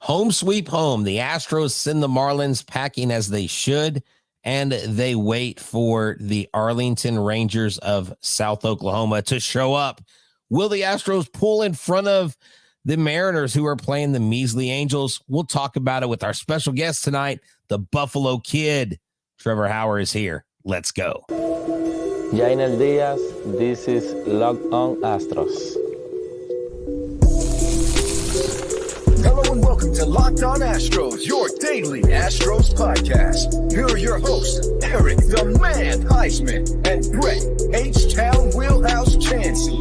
Home sweep home. The Astros send the Marlins packing as they should, and they wait for the Arlington Rangers of South Oklahoma to show up. Will the Astros pull in front of the Mariners, who are playing the measly Angels? We'll talk about it with our special guest tonight, the Buffalo Kid. Trevor Hauer is here. Let's go. Jainer Diaz, this is Locked On Astros. Hello and welcome to Locked On Astros, your daily Astros podcast. Here are your hosts, Eric the Man Huysman and Brett H-Town Wheelhouse Chancey.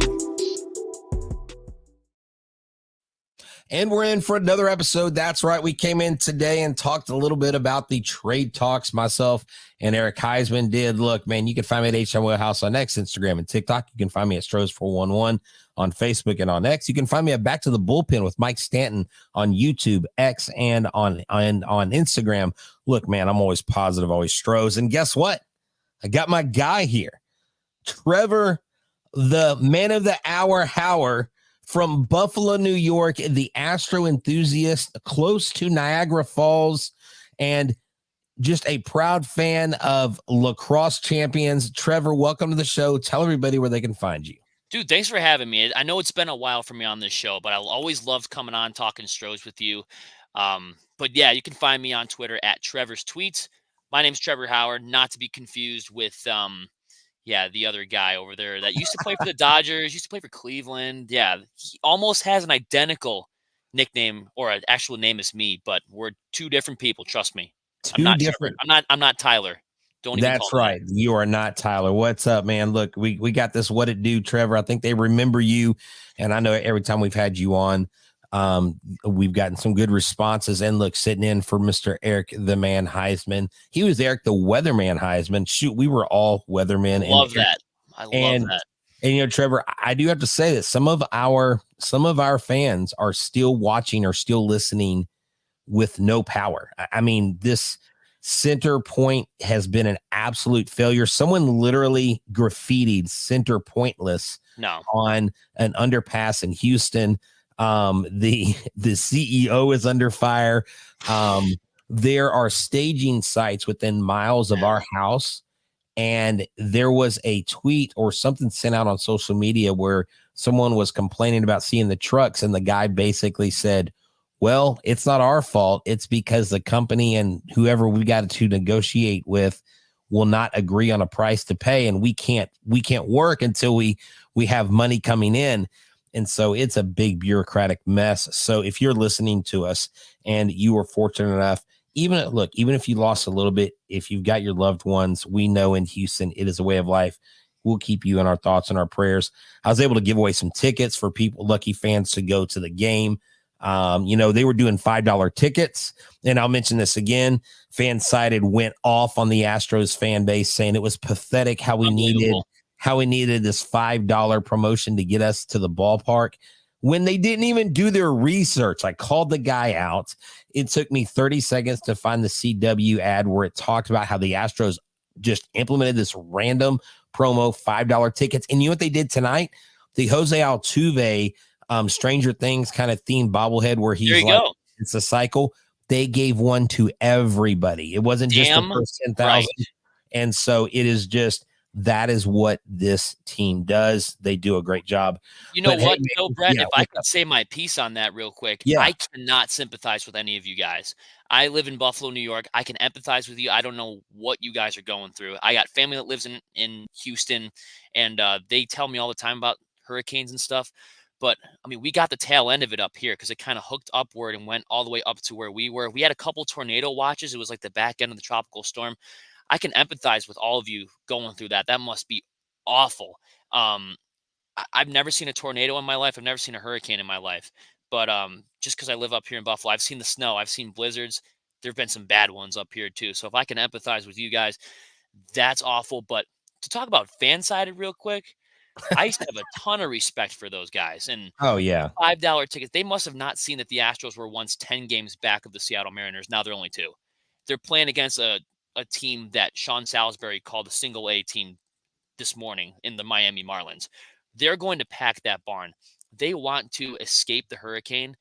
And we're in for another episode. That's right. We came in today and talked a little bit about the trade talks. Myself and Eric Huysman did. Look, man, you can find me at Htown Wheelhouse on X, Instagram, and TikTok. You can find me at Astros411 on Facebook and on X. You can find me at Back to the Bullpen with Mike Stanton on YouTube, X, and on Instagram. Look, man, I'm always positive, always Stros. And guess what? I got my guy here, Trevor, the man of the hour, Hauer, from Buffalo, New York, the Astro enthusiast, close to Niagara Falls, and just a proud fan of lacrosse champions. Trevor, welcome to the show. Tell everybody where they can find you. Dude, thanks for having me. I know it's been a while for me on this show, but I always loved coming on talking Stros with you. But yeah, you can find me on Twitter at Trevor's Tweets. My name's Trevor Hauer, not to be confused with the other guy over there that used to play for the Dodgers, used to play for Cleveland. Yeah, he almost has an identical nickname or an actual name as me, but we're two different people. Trust me. I'm not different. I'm not Tyler. Don't even. That's right. You are not Tyler. What's up, man? Look, we got this. What it do, Trevor? I think they remember you, and I know every time we've had you on, we've gotten some good responses. And look, sitting in for Mr. Eric the Man Huysman. He was Eric the Weatherman Huysman. Shoot, we were all weathermen. I love that. And Trevor, I do have to say that some of our fans are still watching or still listening with no power. I mean, this center point has been an absolute failure. Someone literally graffitied center pointless on an underpass in Houston. The CEO is under fire. There are staging sites within miles of our house. And there was a tweet or something sent out on social media where someone was complaining about seeing the trucks. And the guy basically said, well, it's not our fault. It's because the company and whoever we got to negotiate with will not agree on a price to pay. And we can't work until we have money coming in. And so it's a big bureaucratic mess. So if you're listening to us and you were fortunate enough, even if you lost a little bit, if you've got your loved ones, we know in Houston, it is a way of life. We'll keep you in our thoughts and our prayers. I was able to give away some tickets for people, lucky fans, to go to the game. They were doing $5 tickets. And I'll mention this again. FanSided went off on the Astros fan base saying it was pathetic how we needed this $5 promotion to get us to the ballpark when they didn't even do their research. I called the guy out. It took me 30 seconds to find the CW ad where it talked about how the Astros just implemented this random promo, $5 tickets. And you know what they did tonight? The Jose Altuve Stranger Things kind of themed bobblehead where he's like, it's a cycle. They gave one to everybody. It wasn't just the first 10,000. Right. And so it is just, that is what this team does. They do a great job. You know what, Brett, if I could say my piece on that real quick, I cannot sympathize with any of you guys. I live in Buffalo, New York. I can empathize with you. I don't know what you guys are going through. I got family that lives in Houston, and they tell me all the time about hurricanes and stuff. But, I mean, we got the tail end of it up here because it kind of hooked upward and went all the way up to where we were. We had a couple tornado watches. It was like the back end of the tropical storm. I can empathize with all of you going through that. That must be awful. I've never seen a tornado in my life. I've never seen a hurricane in my life. But just because I live up here in Buffalo, I've seen the snow. I've seen blizzards. There have been some bad ones up here, too. So if I can empathize with you guys, that's awful. But to talk about FanSided real quick, I used to have a ton of respect for those guys. And $5 tickets, they must have not seen that the Astros were once 10 games back of the Seattle Mariners. Now they're only 2. They're playing against a team that Sean Salisbury called a single A team this morning in the Miami Marlins. They're going to pack that barn. They want to escape the hurricane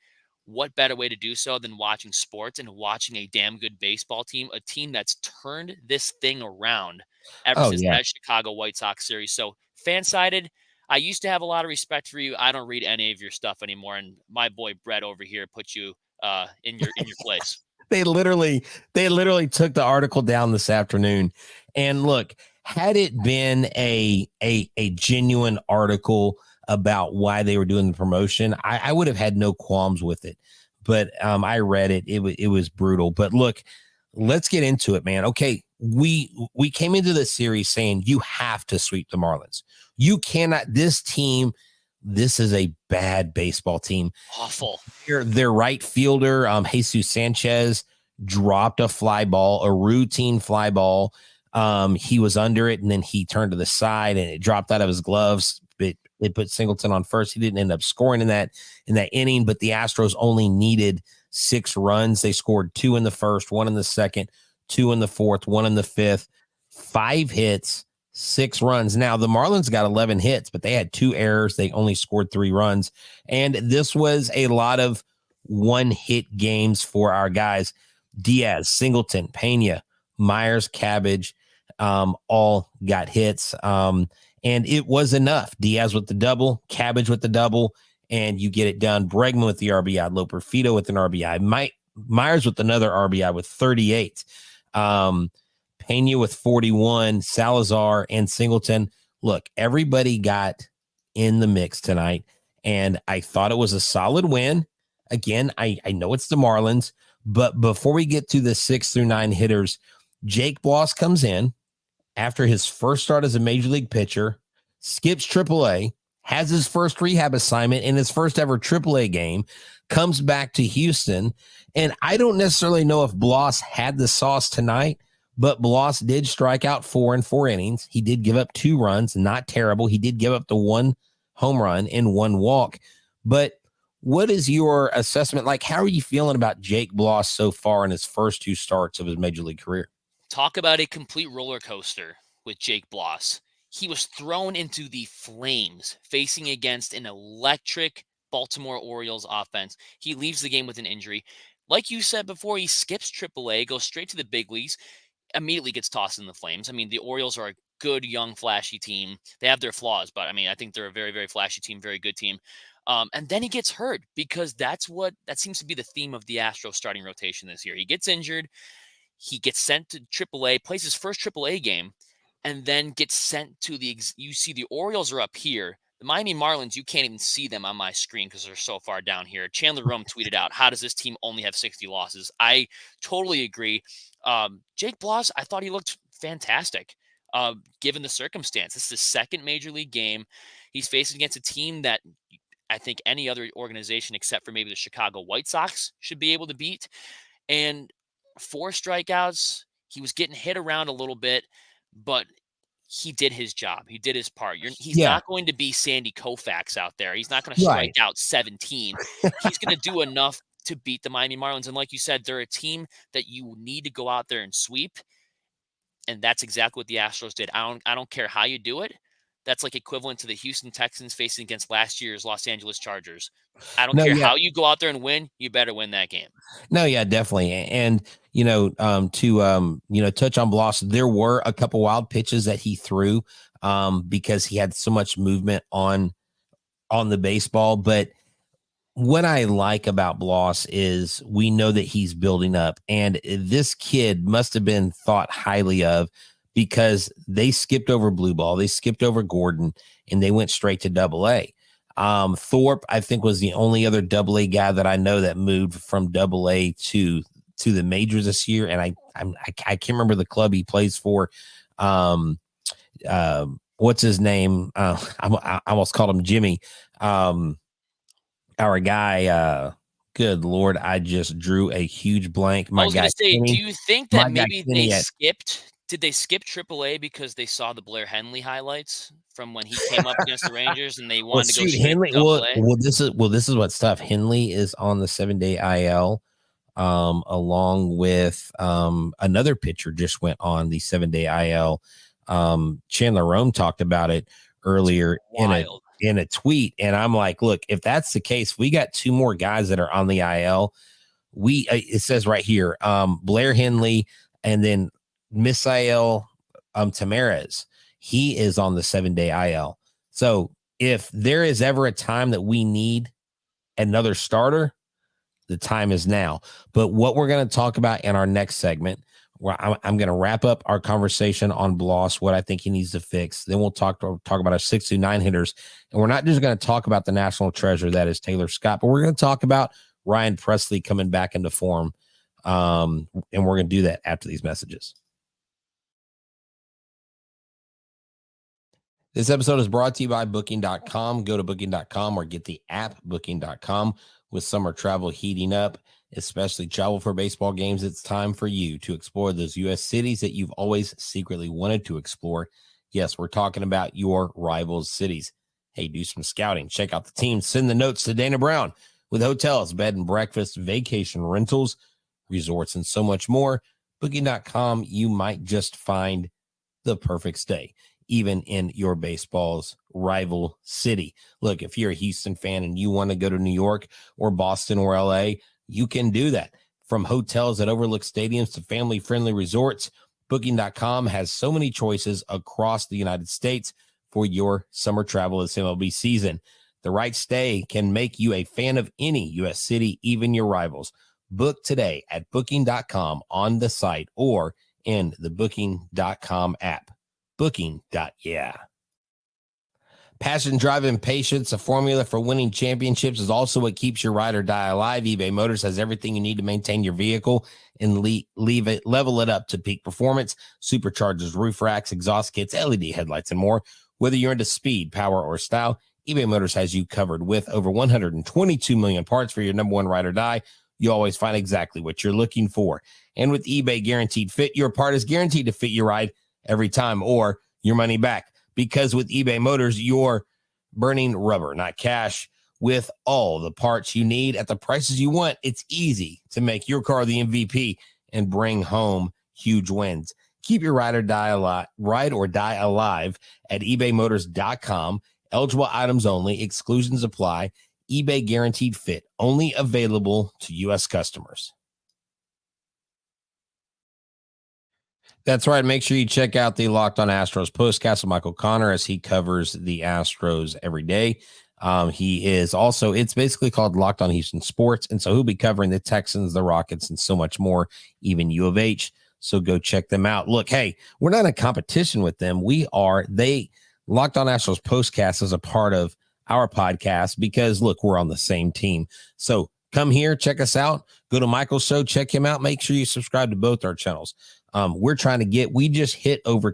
what better way to do so than watching sports and watching a damn good baseball team, a team that's turned this thing around ever since that Chicago White Sox series. So fan-sided, I used to have a lot of respect for you. I don't read any of your stuff anymore, and my boy Brett over here put you in your place. They literally took the article down this afternoon. And look, had it been a genuine article about why they were doing the promotion, I would have had no qualms with it. But I read it. It was brutal. But look, let's get into it, man. Okay, we came into the series saying you have to sweep the Marlins. You cannot. This team, this is a bad baseball team. Awful. Their right fielder, Jesus Sanchez, dropped a fly ball, a routine fly ball. He was under it, and then he turned to the side, and it dropped out of his gloves. It put Singleton on first. He didn't end up scoring in that inning, but the Astros only needed 6 runs. They scored 2 in the first, 1 in the second, 2 in the fourth, 1 in the fifth, 5 hits, 6 runs. Now, the Marlins got 11 hits, but they had 2 errors. They only scored 3 runs. And this was a lot of one-hit games for our guys. Diaz, Singleton, Pena, Myers, Cabbage, all got hits. And it was enough. Diaz with the double, Cabbage with the double, and you get it done. Bregman with the RBI, Loperfido with an RBI, Myers with another RBI with 38. Pena with 41, Salazar and Singleton. Look, everybody got in the mix tonight, and I thought it was a solid win. Again, I know it's the Marlins, but before we get to the 6 through 9 hitters, Jake Bloss comes in after his first start as a major league pitcher, skips AAA, has his first rehab assignment in his first ever AAA game, comes back to Houston. And I don't necessarily know if Bloss had the sauce tonight, but Bloss did strike out 4 in 4 innings. He did give up 2 runs, not terrible. He did give up the 1 home run and 1 walk. But what is your assessment? Like, how are you feeling about Jake Bloss so far in his first 2 starts of his major league career? Talk about a complete roller coaster with Jake Bloss. He was thrown into the flames facing against an electric Baltimore Orioles offense. He leaves the game with an injury. Like you said before, he skips AAA, goes straight to the big leagues, immediately gets tossed in the flames. I mean, the Orioles are a good, young, flashy team. They have their flaws, but I mean, I think they're a very, very flashy team, very good team. And then he gets hurt because that seems to be the theme of the Astros starting rotation this year. He gets injured. He gets sent to AAA, plays his first AAA game, and then gets sent to you see the Orioles are up here. The Miami Marlins, you can't even see them on my screen because they're so far down here. Chandler Rome tweeted out, how does this team only have 60 losses? I totally agree. Jake Bloss, I thought he looked fantastic given the circumstance. This is his second major league game. He's facing against a team that I think any other organization except for maybe the Chicago White Sox should be able to beat. And 4 strikeouts. He was getting hit around a little bit, but he did his job. He did his part. He's not going to be Sandy Koufax out there. He's not going to strike out 17. He's going to do enough to beat the Miami Marlins. And like you said, they're a team that you need to go out there and sweep. And that's exactly what the Astros did. I don't care how you do it. That's like equivalent to the Houston Texans facing against last year's Los Angeles Chargers. I don't care how you go out there and win. You better win that game. No, yeah, definitely. And, to touch on Bloss, there were a couple wild pitches that he threw because he had so much movement on the baseball. But what I like about Bloss is we know that he's building up, and this kid must have been thought highly of because they skipped over blue ball. They skipped over Gordon and they went straight to AA. Thorpe, I think, was the only other AA guy that I know that moved from AA to the majors this year. And I can't remember the club he plays for. What's his name? I almost called him Jimmy. Our guy, good Lord, I just drew a huge blank. I was going to say, do you think that maybe they skipped? Did they skip AAA because they saw the Blair Henley highlights from when he came up against the Rangers and they wanted to go straight Henley, to AA? This is what's tough. Henley is on the 7-day IL, along with another pitcher just went on the 7-day IL. Chandler Rome talked about it earlier in a tweet. And I'm like, look, if that's the case, we got 2 more guys that are on the IL. It says right here, Blair Henley and then Misael Tamarez. He is on the 7-day IL. So if there is ever a time that we need another starter, the time is now. But what we're going to talk about in our next segment, where I'm going to wrap up our conversation on Bloss, what I think he needs to fix. Then we'll talk about our 6 through 9 hitters. And we're not just going to talk about the national treasure that is Taylor Scott, but we're going to talk about Ryan Presley coming back into form. And we're going to do that after these messages. This episode is brought to you by Booking.com. Go to Booking.com or get the app Booking.com. With summer travel heating up, especially travel for baseball games, it's time for you to explore those U.S. cities that you've always secretly wanted to explore. Yes, we're talking about your rivals' cities. Hey, do some scouting. Check out the team. Send the notes to Dana Brown with hotels, bed and breakfast, vacation rentals, resorts, and so much more. Booking.com, you might just find the perfect stay, even in your baseball's rival city. Look, if you're a Houston fan and you want to go to New York or Boston or LA, you can do that. From hotels that overlook stadiums to family-friendly resorts, Booking.com has so many choices across the United States for your summer travel this MLB season. The right stay can make you a fan of any U.S. city, even your rivals. Book today at Booking.com on the site or in the Booking.com app. Booking.yeah. Passion, drive, and patience, a formula for winning championships, is also what keeps your ride or die alive. eBay Motors has everything you need to maintain your vehicle and level it up to peak performance. Superchargers, roof racks, exhaust kits, LED headlights, and more. Whether you're into speed, power, or style, eBay Motors has you covered. With over 122 million parts for your number one ride or die, you always find exactly what you're looking for. And with eBay Guaranteed Fit, your part is guaranteed to fit your ride every time or your money back. Because with eBay Motors, you're burning rubber, not cash. With all the parts you need at the prices you want, it's easy to make your car the MVP and bring home huge wins. Keep your ride or die alive at ebaymotors.com. Eligible items only. Exclusions apply. eBay Guaranteed Fit. Only available to U.S. customers. That's right. Make sure you check out the Locked On Astros Postcast with Michael Connor as he covers the Astros every day. He is also, it's basically called Locked On Houston Sports. And so he'll be covering the Texans, the Rockets, and so much more, even U of H. So go check them out. Look, hey, we're not in competition with them. Locked On Astros Postcast is a part of our podcast because, look, we're on the same team. So come here, check us out. Go to Michael's show, check him out. Make sure you subscribe to both our channels. We just hit over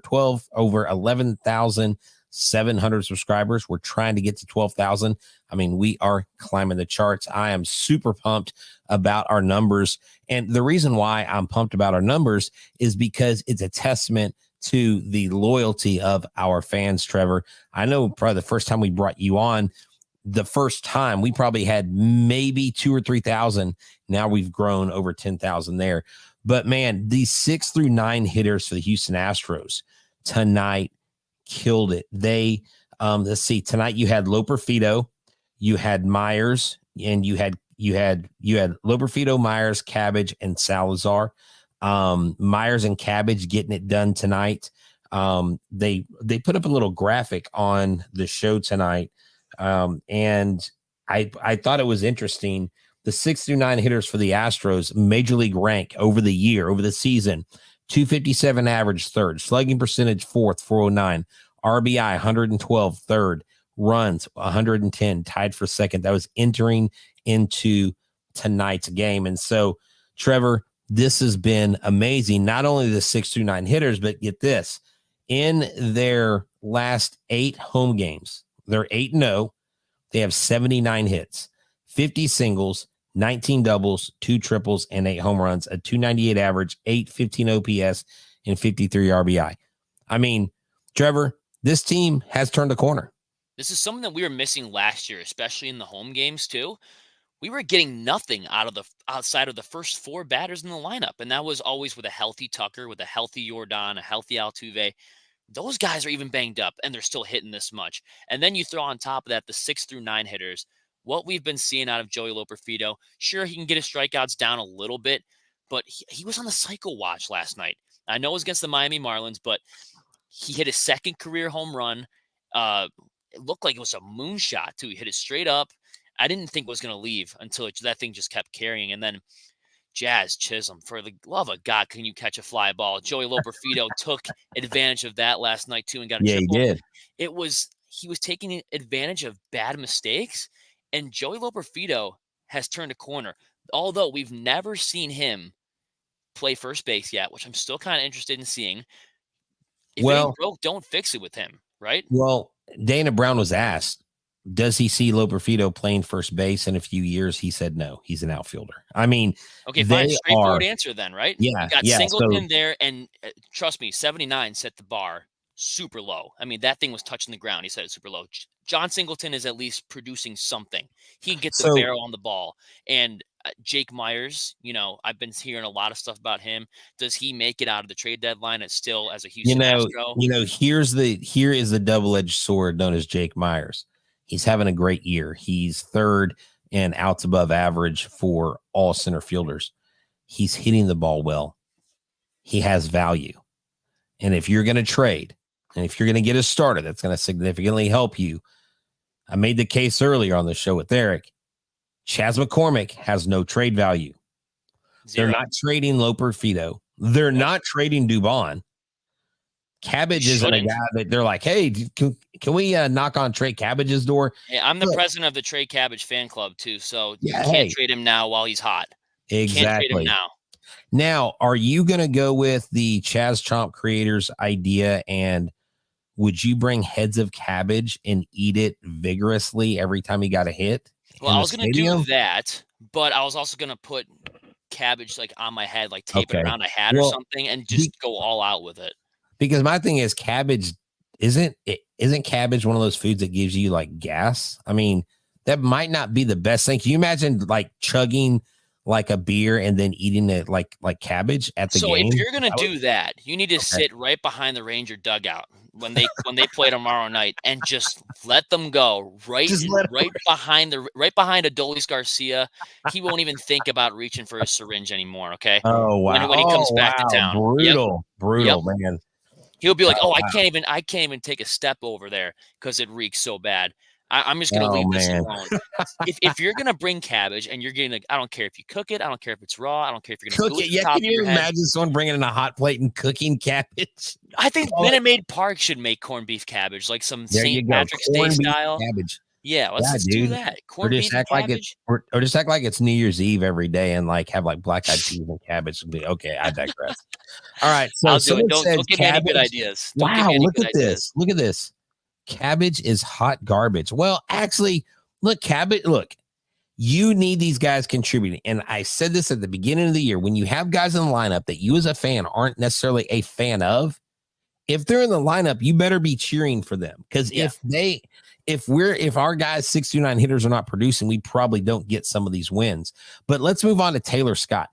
11,700 subscribers. We're trying to get to 12,000. I mean, we are climbing the charts. I am super pumped about our numbers. And the reason why I'm pumped about our numbers is because it's a testament to the loyalty of our fans, Trevor. I know probably the first time we brought you on, the first time we probably had maybe 2,000 or 3,000. Now we've grown over 10,000 there. But man, these 6 through 9 hitters for the Houston Astros tonight killed it. They, let's see, tonight you had Loperfido, you had Myers, and you had Loperfido, Myers, Cabbage, and Salazar. Myers and Cabbage getting it done tonight. They put up a little graphic on the show tonight, and I thought it was interesting. The 6 through 9 hitters for the Astros major league rank over the season, 257 average third, slugging percentage fourth, 409, RBI 112 third, runs 110, tied for second. That was entering into tonight's game. And so, Trevor, this has been amazing. Not only the 6 through 9 hitters, but get this, in their last 8 home games, they're 8-0. They have 79 hits, 50 singles, 19 doubles, 2 triples, and 8 home runs, a 298 average, 815 OPS, and 53 RBI. I mean, Trevor, this team has turned a corner. This is something that we were missing last year, especially in the home games too. We were getting nothing outside of the first 4 batters in the lineup, and that was always with a healthy Tucker, with a healthy Yordan, a healthy Altuve. those guys are even banged up and they're still hitting this much. And then you throw on top of that the 6 through 9 hitters. What we've been seeing out of Joey Loperfido, sure, he can get his strikeouts down a little bit, but he was on the cycle watch last night. I know it was against the Miami Marlins, but he hit his second career home run. It looked like it was a moonshot, too. He hit it straight up. I didn't think it was going to leave until that thing just kept carrying. And then Jazz Chisholm, for the love of God, can you catch a fly ball? Joey Loperfido took advantage of that last night, too, and got a triple. He did. He was taking advantage of bad mistakes, and Joey Loperfido has turned a corner. Although we've never seen him play first base yet, which I'm still kind of interested in seeing. If it ain't broke, don't fix it with him, right? Well, Dana Brown was asked, does he see Loperfido playing first base in a few years? He said no. He's an outfielder. I mean, okay, fine. Straightforward answer then, right? Yeah. You got Singleton there, and trust me, 79 set the bar super low. I mean, that thing was touching the ground. He said it's super low. John Singleton is at least producing something. He can get the barrel on the ball. And Jake Myers, I've been hearing a lot of stuff about him. Does he make it out of the trade deadline? It's still as a Houston Astro. Here is the double-edged sword known as Jake Myers. He's having a great year. He's third in outs above average for all center fielders. He's hitting the ball well. He has value. And if you're going to trade, and if you're going to get a starter that's going to significantly help you, I made the case earlier on the show with Eric. Chas McCormick has no trade value. Zero. They're not trading Loperfido. They're not trading Dubon. Cabbage isn't a guy that they're like, hey, can we knock on Trey Cabbage's door? Hey, I'm the president of the Trey Cabbage fan club too, so you can't trade him now while he's hot. Exactly. Can't trade him now. Now, are you going to go with the Chaz Chomp creators idea, and would you bring heads of cabbage and eat it vigorously every time he got a hit? Well, I was going to do that, but I was also going to put cabbage like on my head, like tape it around a hat or something, and just go all out with it. Because my thing is, cabbage isn't cabbage one of those foods that gives you like gas? I mean, that might not be the best thing. Can you imagine like chugging like a beer and then eating it like cabbage at the game? So if you're gonna do that, you need to sit right behind the Ranger dugout when they play tomorrow night and just let them go right behind Adolis Garcia. He won't even think about reaching for his syringe anymore. Okay. Oh wow. When he comes back to town, brutal, man. He'll be like, I can't even take a step over there because it reeks so bad. I'm just going to leave this alone. If you're going to bring cabbage and you're getting, I don't care if you cook it. I don't care if it's raw. I don't care if you're going to cook it. Yeah, can you imagine someone bringing in a hot plate and cooking cabbage? I think Minute Maid Park should make corned beef cabbage, like some St. Patrick's Day style. Cabbage. Yeah, let's do that. Corned beef cabbage. Or just act like it's New Year's Eve every day and like have like black eyed peas and cabbage. Okay, I digress. All right, so I'll do it. Don't give me any good ideas. Wow, look at this. Look at this. Cabbage is hot garbage. Well, actually, look, you need these guys contributing. And I said this at the beginning of the year, when you have guys in the lineup that you as a fan aren't necessarily a fan of, if they're in the lineup, you better be cheering for them. Because if our guys 6 through 9 hitters are not producing, we probably don't get some of these wins. But let's move on to Taylor Scott,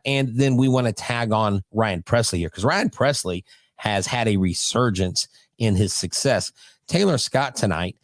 and then we want to tag on Ryan Presley here, because Ryan Presley has had a resurgence in his success. Taylor Scott tonight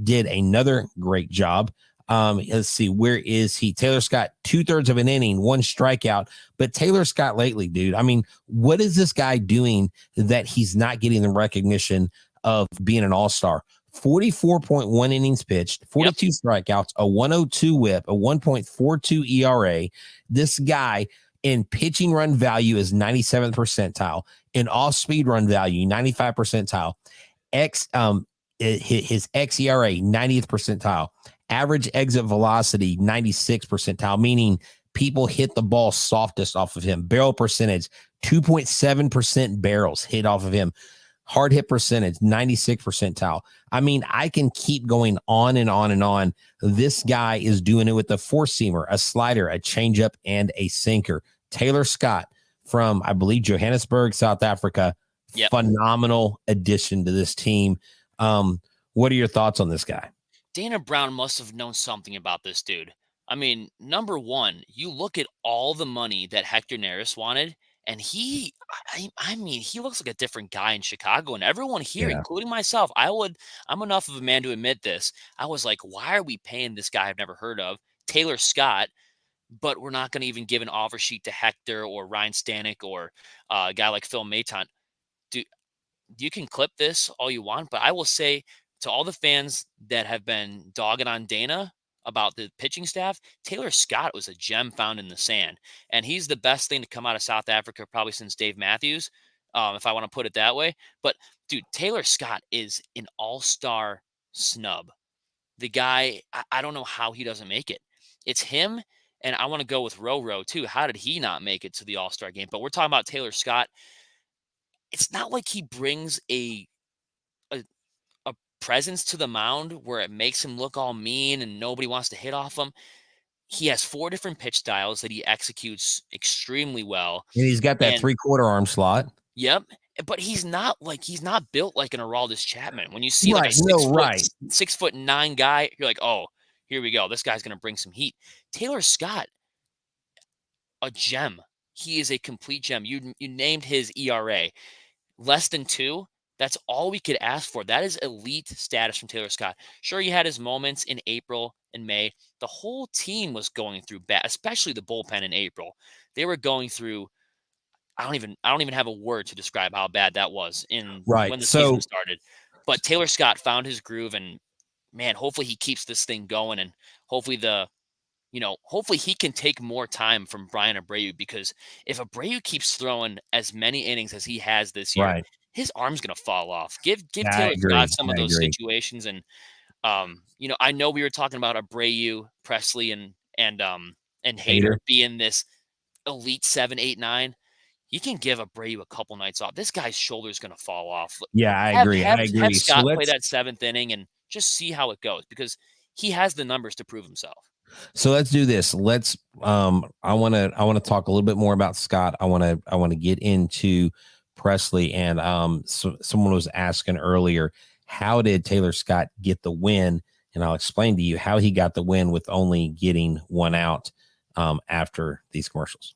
did another great job. Let's see, where is he? Taylor Scott, 2/3 of an inning, 1 strikeout. But Taylor Scott lately, dude, I mean, what is this guy doing that he's not getting the recognition of being an all-star? 44.1 innings pitched, 42 strikeouts, a 102 whip, a 1.42 ERA. This guy in pitching run value is 97th percentile. In off-speed run value, 95th percentile. His xERA, 90th percentile. Average exit velocity, 96th percentile, meaning people hit the ball softest off of him. Barrel percentage, 2.7% barrels hit off of him. Hard hit percentage, 96th percentile. I mean, I can keep going on and on and on. This guy is doing it with a four-seamer, a slider, a changeup, and a sinker. Taylor Scott from, I believe, Johannesburg, South Africa. Yep. Phenomenal addition to this team. What are your thoughts on this guy? Dana Brown must have known something about this dude. I mean, number one, you look at all the money that Hector Neris wanted, And I mean, he looks like a different guy in Chicago, and everyone here, Yeah. including myself, I'm enough of a man to admit this. I was like, why are we paying this guy I've never heard of, Taylor Scott, but we're not going to even give an offer sheet to Hector or Ryan Stanek or a guy like Phil Maton? Dude, you can clip this all you want, but I will say to all the fans that have been dogging on Dana about the pitching staff, Taylor Scott was a gem found in the sand, and he's the best thing to come out of South Africa probably since Dave Matthews, if I want to put it that way. But dude, Taylor Scott is an all-star snub. The guy, I don't know how he doesn't make it. It's him, and I want to go with Roro too. How did he not make it to the All-Star game? But we're talking about Taylor Scott. It's not like he brings a a presence to the mound where it makes him look all mean and nobody wants to hit off him. He has 4 different pitch styles that he executes extremely well. And he's got that And 3/4 arm slot. yep, but he's not built like an Aroldis Chapman. When you see like Right. a 6 foot Right. 6'9" guy, you're like, "Oh, here we go. This guy's going to bring some heat." Taylor Scott, a gem. He is a complete gem. You named his ERA less than 2. That's all we could ask for. That is elite status from Taylor Scott. Sure, he had his moments in April and May. The whole team was going through bad, especially the bullpen in April. They were going through. I don't even have a word to describe how bad that was when the season started. But Taylor Scott found his groove, and man, hopefully he keeps this thing going, and hopefully hopefully he can take more time from Brian Abreu, because if Abreu keeps throwing as many innings as he has this year, Right. his arm's going to fall off. Give I Taylor agree. Scott some of I those agree. situations. And, I know we were talking about Abreu, Presley, and Hader being this elite 7, 8, 9. You can give Abreu a couple nights off. This guy's shoulder is going to fall off. Yeah, I agree. Have I agree. Scott play that 7th inning and just see how it goes, because he has the numbers to prove himself. So let's do this. Let's I want to talk a little bit more about Scott. I want to get into Presley, and so someone was asking earlier, how did Taylor Scott get the win? And I'll explain to you how he got the win with only getting 1 out after these commercials.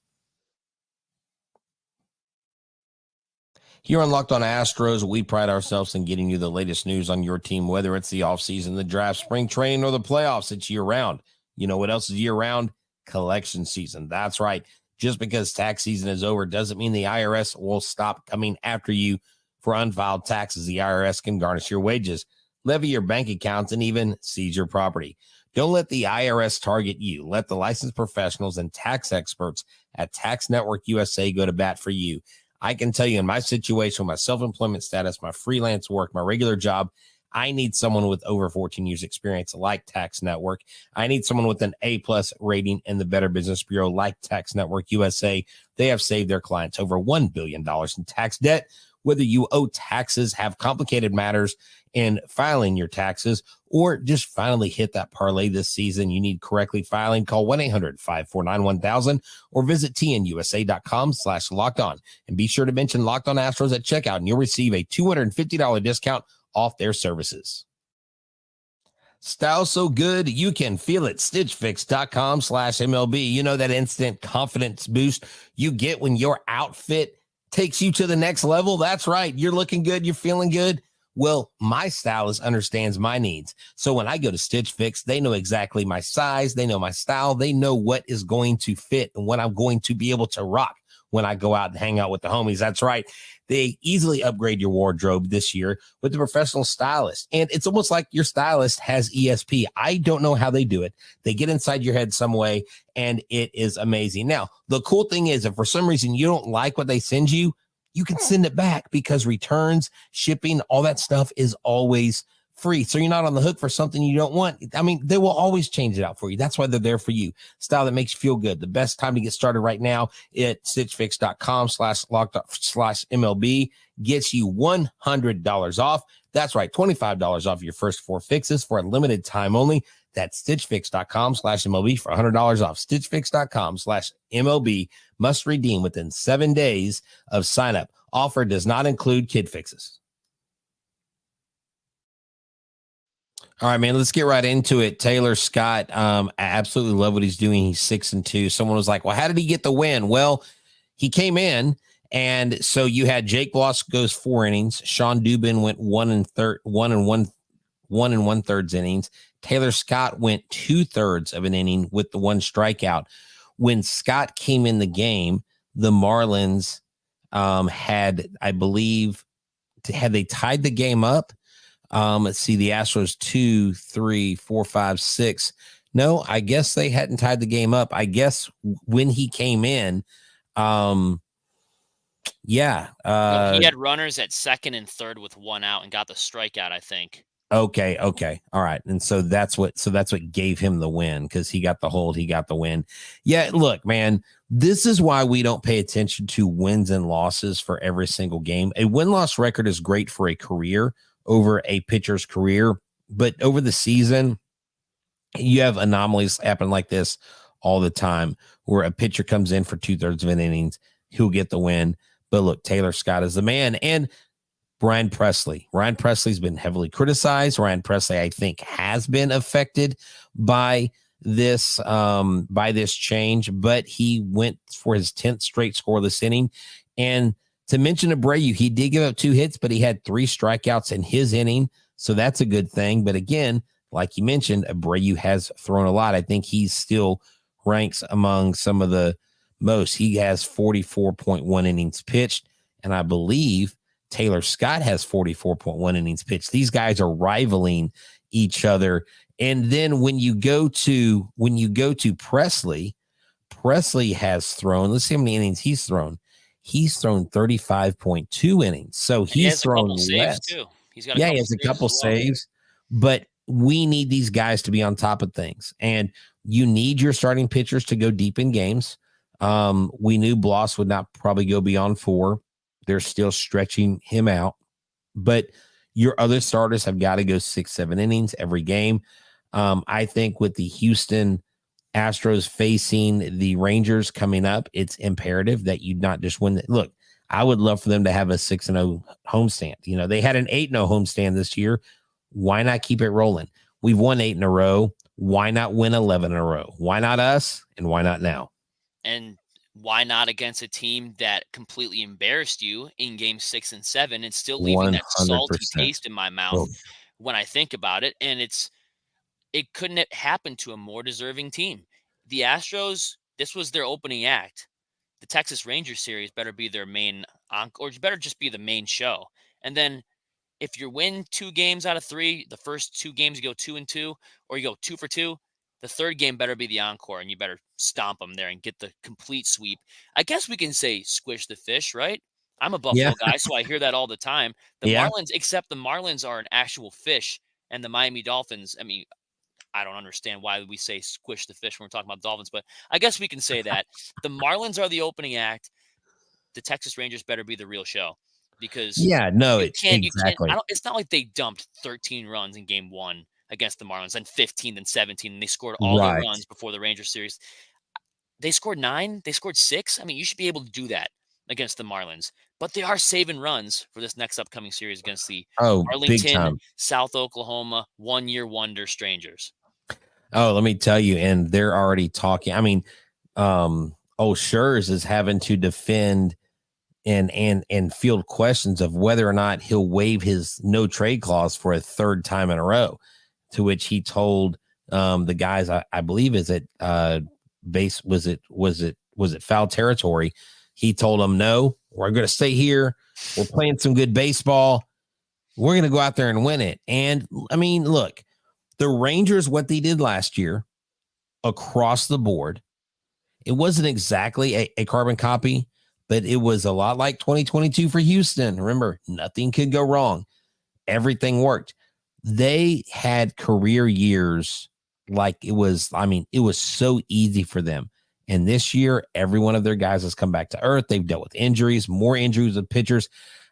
Here on Locked On Astros, we pride ourselves in getting you the latest news on your team, whether it's the offseason, the draft, spring training, or the playoffs. It's year-round. You know what else is year-round? Collection season. That's right. Just because tax season is over doesn't mean the IRS will stop coming after you for unfiled taxes. The IRS can garnish your wages, levy your bank accounts, and even seize your property. Don't let the IRS target you. Let the licensed professionals and tax experts at Tax Network USA go to bat for you. I can tell you, in my situation, my self-employment status, my freelance work, my regular job, I need someone with over 14 years experience like Tax Network. I need someone with an A+ rating in the Better Business Bureau like Tax Network USA. They have saved their clients over $1 billion in tax debt. Whether you owe taxes, have complicated matters in filing your taxes, or just finally hit that parlay this season, you need correctly filing, call 1-800-549-1000 or visit tnusa.com/lockedon. And be sure to mention Locked On Astros at checkout, and you'll receive a $250 discount off their services. Style so good, you can feel it. StitchFix.com/MLB. You know that instant confidence boost you get when your outfit takes you to the next level? That's right. You're looking good. You're feeling good. Well, my stylist understands my needs. So when I go to Stitch Fix, they know exactly my size. They know my style. They know what is going to fit and what I'm going to be able to rock when I go out and hang out with the homies. That's right. They easily upgrade your wardrobe this year with the professional stylist. And it's almost like your stylist has ESP. I don't know how they do it. They get inside your head some way, and it is amazing. Now, the cool thing is, if for some reason you don't like what they send you, you can send it back, because returns, shipping, all that stuff is always free. So you're not on the hook for something you don't want. I mean, they will always change it out for you. That's why they're there for you. Style that makes you feel good. The best time to get started right now at stitchfix.com/MLB gets you $100 off. That's right. $25 off your first 4 fixes for a limited time only. That's stitchfix.com/MLB for $100 off. Stitchfix.com/MLB must redeem within 7 days of sign up. Offer does not include kid fixes. All right, man, let's get right into it. Taylor Scott, I absolutely love what he's doing. He's 6-2. Someone was like, well, how did he get the win? Well, he came in, and so you had Jake Loss goes 4 innings. Sean Dubin went 1 1/3 innings. Taylor Scott went 2/3 of an inning with the 1 strikeout. When Scott came in the game, the Marlins had, I believe, had they tied the game up? Let's see, the Astros 2, 3, 4, 5, 6. No, I guess they hadn't tied the game up. I guess when he came in, no, he had runners at second and third with 1 out and got the strikeout, I think. Okay. All right. And so that's what gave him the win, because he got the hold, he got the win. Yeah, look, man, this is why we don't pay attention to wins and losses for every single game. A win-loss record is great for a career, over a pitcher's career, but over the season, you have anomalies happen like this all the time, where a pitcher comes in for 2/3 of an innings, he'll get the win. But look, Taylor Scott is the man. And Ryan Presley's been heavily criticized. Ryan Presley, I think, has been affected by this change, but he went for his 10th straight scoreless inning. And to mention Abreu, he did give up 2 hits, but he had 3 strikeouts in his inning, so that's a good thing. But again, like you mentioned, Abreu has thrown a lot. I think he still ranks among some of the most. He has 44.1 innings pitched, and I believe Taylor Scott has 44.1 innings pitched. These guys are rivaling each other. And then when you go to Presley has thrown, let's see how many innings he's thrown. He's thrown 35.2 innings. So he's thrown less. Too. He has a couple saves, but we need these guys to be on top of things. And you need your starting pitchers to go deep in games. We knew Bloss would not probably go beyond 4. They're still stretching him out, but your other starters have got to go 6-7 innings every game. I think with the Houston Astros facing the Rangers coming up, it's imperative that you not just win. Look, I would love for them to have a 6-0 homestand. You know, they had an 8-0 homestand this year. Why not keep it rolling? We've won 8 in a row. Why not win 11 in a row? Why not us? And why not now? And why not against a team that completely embarrassed you in game 6 and 7 and still leaving 100%. That salty taste in my mouth when I think about it? And it couldn't have happened to a more deserving team. The Astros, this was their opening act. The Texas Rangers series better be their main, or better just be the main show. And then if you win 2 games out of 3, the first 2 games you go 2-2, or you go 2 for 2, the third game better be the encore, and you better stomp them there and get the complete sweep. I guess we can say squish the fish, right? I'm a Buffalo guy, so I hear that all the time. The Marlins, except the Marlins are an actual fish, and the Miami Dolphins, I mean, I don't understand why we say squish the fish when we're talking about the Dolphins, but I guess we can say that. The Marlins are the opening act. The Texas Rangers better be the real show, because exactly. It's not like they dumped 13 runs in game 1 against the Marlins, and 15 and 17, and they scored all their runs before the Rangers series. They scored 9, they scored 6. I mean, you should be able to do that against the Marlins, but they are saving runs for this next upcoming series against the Arlington, South Oklahoma, 1-year wonder strangers. Oh, let me tell you, and they're already talking. I mean, Scherz is having to defend and field questions of whether or not he'll waive his no trade clause for a 3rd time in a row. To which he told the guys, I believe, is it base? Was it foul territory? He told them, no, we're going to stay here. We're playing some good baseball. We're going to go out there and win it. And I mean, look, the Rangers, what they did last year across the board, it wasn't exactly a carbon copy, but it was a lot like 2022 for Houston. Remember, nothing could go wrong. Everything worked. They had career years like it was so easy for them. And this year, every one of their guys has come back to earth. They've dealt with injuries, more injuries of pitchers.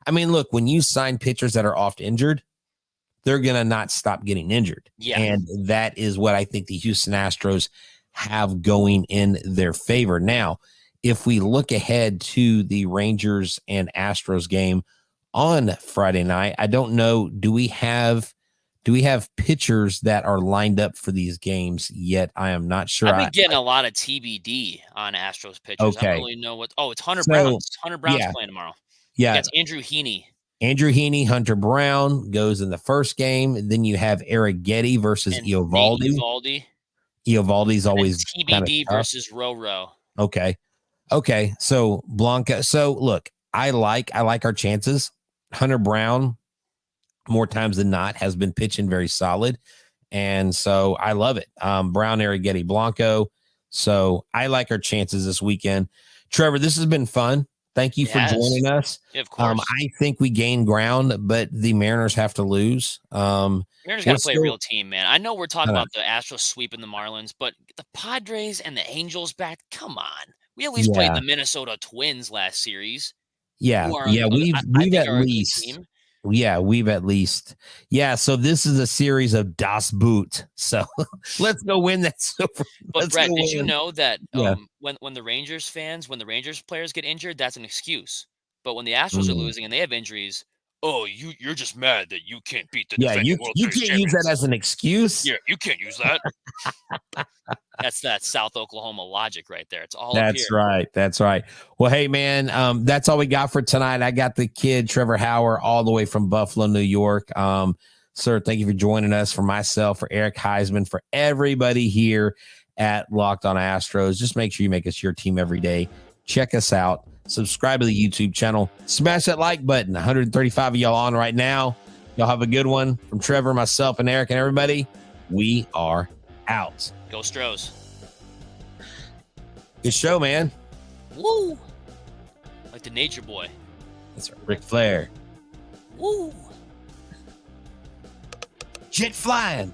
I mean, look, when you sign pitchers that are oft injured, they're going to not stop getting injured. Yeah. And that is what I think the Houston Astros have going in their favor. Now, if we look ahead to the Rangers and Astros game on Friday night, I don't know, do we have Do we have pitchers that are lined up for these games yet? I am not sure. I've been getting a lot of TBD on Astros pitchers. Okay. I don't really know what. Oh, it's Hunter Brown. Hunter Brown's playing tomorrow. Yeah. Against Andrew Heaney. Andrew Heaney, Hunter Brown goes in the first game. Then you have Eric Getty versus Eovaldi. Eovaldi's always TBD versus Roro. Okay. So Blanca. So look, I like our chances. Hunter Brown, more times than not, has been pitching very solid. And so I love it. Brown, Eric Getty, Blanco. So I like our chances this weekend. Trevor, this has been fun. Thank you for joining us. Yeah, of course. I think we gained ground, but the Mariners have to lose. Mariners got to play a real team, man. I know we're talking about the Astros sweeping the Marlins, but the Padres and the Angels back, come on. We at least played the Minnesota Twins last series. Yeah, we've at least. Yeah, we've at least. Yeah, so this is a series of Das Boot. So let's go win that. But Brett, did you know that when the Rangers players get injured, that's an excuse. But when the Astros are losing and they have injuries, you're just mad that you can't beat the defending World Series can't use that as an excuse. Yeah, you can't use that. That's that South Oklahoma logic right there. It's all up here. That's right. Well, hey, man, that's all we got for tonight. I got the kid, Trevor Hauer, all the way from Buffalo, New York. Sir, thank you for joining us. For myself, for Eric Huysman, for everybody here at Locked On Astros. Just make sure you make us your team every day. Check us out. Subscribe to the YouTube channel. Smash that like button. 135 of y'all on right now. Y'all have a good one. From Trevor, myself, and Eric, and everybody, we are out. Go Stros. Good show, man. Woo! Like the Nature Boy. That's right. Ric Flair. Woo! Jet flying.